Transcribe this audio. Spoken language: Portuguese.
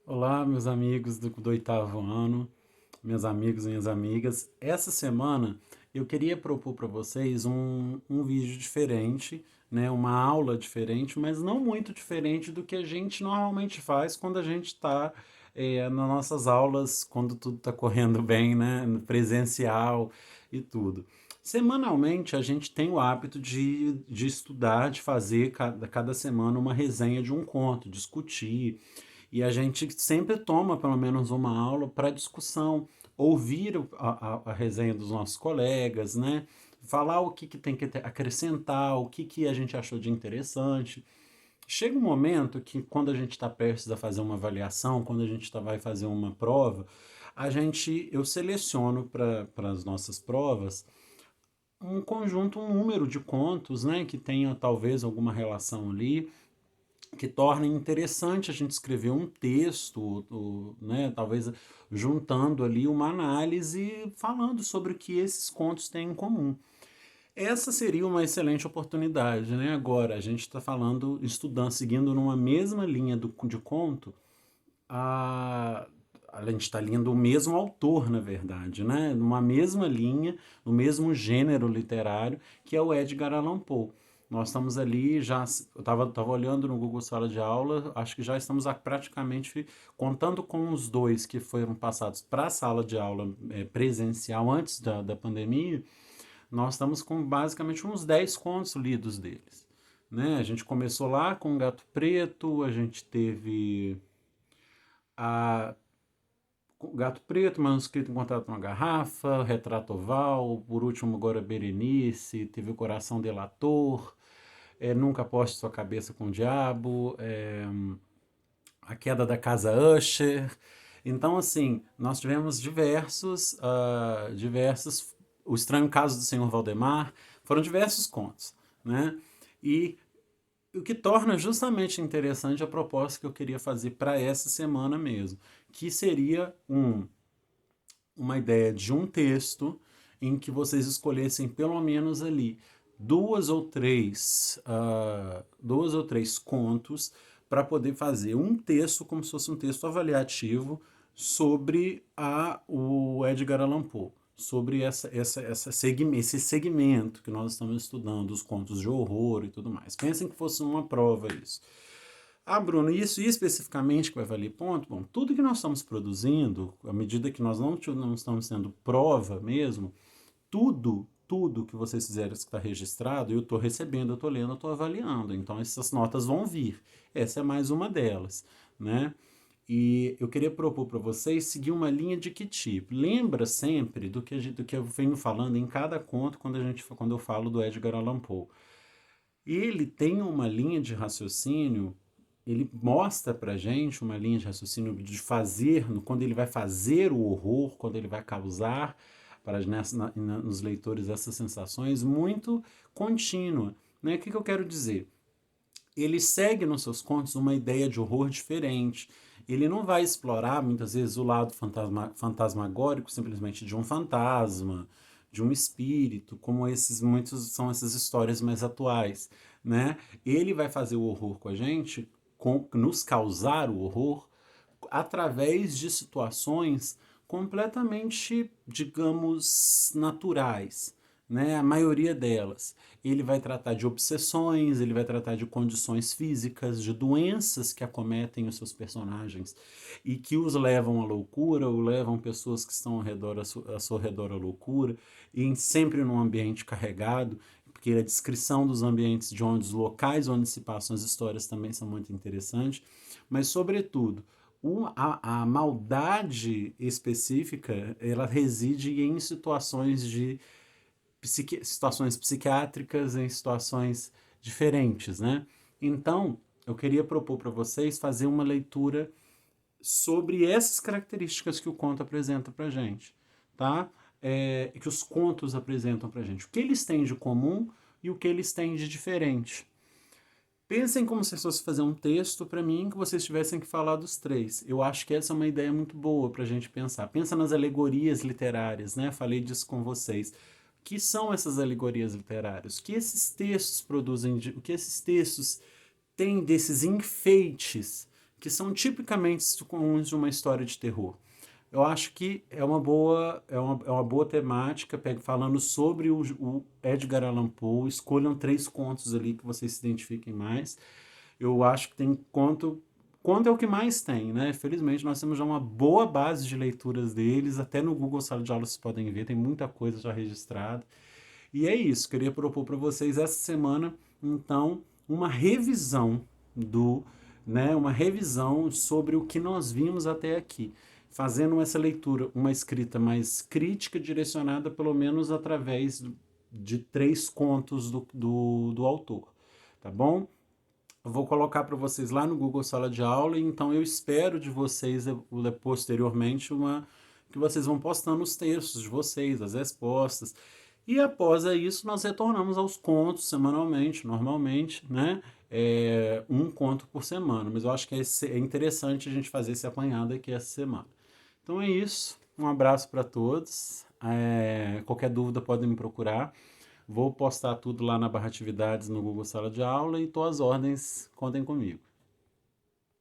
Olá, meus amigos do oitavo ano, meus amigos e minhas amigas. Essa semana eu queria propor para vocês um vídeo diferente, né? Uma aula diferente, mas não muito diferente do que a gente normalmente faz quando a gente está nas nossas aulas, quando tudo está correndo bem, né? No presencial e tudo. Semanalmente a gente tem o hábito de estudar, de fazer cada semana uma resenha de um conto, discutir. E a gente sempre toma pelo menos uma aula para discussão, ouvir a resenha dos nossos colegas, né? Falar o que tem que acrescentar, o que a gente achou de interessante. Chega um momento que, quando a gente está prestes a fazer uma avaliação, quando a gente vai fazer uma prova, eu seleciono para as nossas provas um conjunto, um número de contos, né, que tenha talvez alguma relação ali, que torna interessante a gente escrever um texto, né, talvez juntando ali uma análise falando sobre o que esses contos têm em comum. Essa seria uma excelente oportunidade, né? Agora, a gente está falando, estudando, seguindo numa mesma linha de conto, a, a gente está lendo o mesmo autor, na verdade, né? Numa mesma linha, no mesmo gênero literário, que é o Edgar Allan Poe. Nós estamos ali, já, eu estava olhando no Google Sala de Aula, acho que já estamos praticamente, contando com os dois que foram passados para a sala de aula presencial antes da pandemia, nós estamos com basicamente uns 10 contos lidos deles. Né? A gente começou lá com o Gato Preto, a gente teve a o Gato Preto, Manuscrito Encontrado numa Garrafa, Retrato Oval, por último agora Berenice, teve o Coração Delator, Nunca Aposte Sua Cabeça com o Diabo, A Queda da Casa Usher. Então, assim, nós tivemos diversos, O Estranho Caso do Senhor Valdemar, foram diversos contos, né? E o que torna justamente interessante a proposta que eu queria fazer para essa semana mesmo, que seria uma ideia de um texto em que vocês escolhessem pelo menos ali duas ou três contos para poder fazer um texto como se fosse um texto avaliativo sobre o Edgar Allan Poe, sobre esse segmento que nós estamos estudando, os contos de horror e tudo mais. Pensem que fosse uma prova isso. Ah, Bruno, isso especificamente que vai valer ponto? Bom, tudo que nós estamos produzindo, à medida que nós não estamos tendo prova mesmo, tudo que vocês fizerem que está registrado, eu estou recebendo, eu estou lendo, eu estou avaliando. Então, essas notas vão vir. Essa é mais uma delas, né? E eu queria propor para vocês seguir uma linha de que tipo? Lembra sempre do que eu venho falando em cada conto quando eu falo do Edgar Allan Poe. Ele tem uma linha de raciocínio, ele mostra pra gente uma linha de raciocínio de fazer, quando ele vai fazer o horror, quando ele vai causar para nos leitores essas sensações muito contínua. Né? O que eu quero dizer? Ele segue nos seus contos uma ideia de horror diferente. Ele não vai explorar muitas vezes o lado fantasmagórico simplesmente de um fantasma, de um espírito, como muitos são essas histórias mais atuais, né? Ele vai fazer o horror com a gente, nos causar o horror através de situações completamente, digamos, naturais, né? A maioria delas. Ele vai tratar de obsessões, ele vai tratar de condições físicas, de doenças que acometem os seus personagens e que os levam à loucura, ou levam pessoas que estão ao seu redor à loucura, e sempre num ambiente carregado, porque a descrição dos ambientes os locais onde se passam as histórias também são muito interessantes, mas sobretudo a maldade específica, ela reside em situações psiquiátricas, em situações diferentes, né? Então, eu queria propor para vocês fazer uma leitura sobre essas características que o conto apresenta para gente, tá? Que os contos apresentam para gente. O que eles têm de comum e o que eles têm de diferente. Pensem como se fosse fazer um texto para mim que vocês tivessem que falar dos três. Eu acho que essa é uma ideia muito boa para a gente pensar. Pensa nas alegorias literárias, né? Falei disso com vocês. O que são essas alegorias literárias? O que esses textos produzem? O que esses textos têm desses enfeites que são tipicamente comuns de uma história de terror. Eu acho que é uma boa temática, falando sobre o Edgar Allan Poe. Escolham 3 contos ali que vocês se identifiquem mais. Eu acho que tem conto é o que mais tem, né? Felizmente nós temos já uma boa base de leituras deles, até no Google Sala de Aula vocês podem ver, tem muita coisa já registrada. E é isso, queria propor para vocês essa semana, então, uma revisão do, uma revisão sobre o que nós vimos até aqui, fazendo essa leitura, uma escrita mais crítica, direcionada pelo menos através de 3 contos do autor, tá bom? Eu vou colocar para vocês lá no Google Sala de Aula, então eu espero de vocês posteriormente que vocês vão postando os textos de vocês, as respostas. E após isso, nós retornamos aos contos semanalmente, normalmente, né? Um conto por semana. Mas eu acho que é interessante a gente fazer esse apanhado aqui essa semana. Então é isso. Um abraço para todos. Qualquer dúvida podem me procurar. Vou postar tudo lá na barra atividades no Google Sala de Aula e tô às ordens. Contem comigo.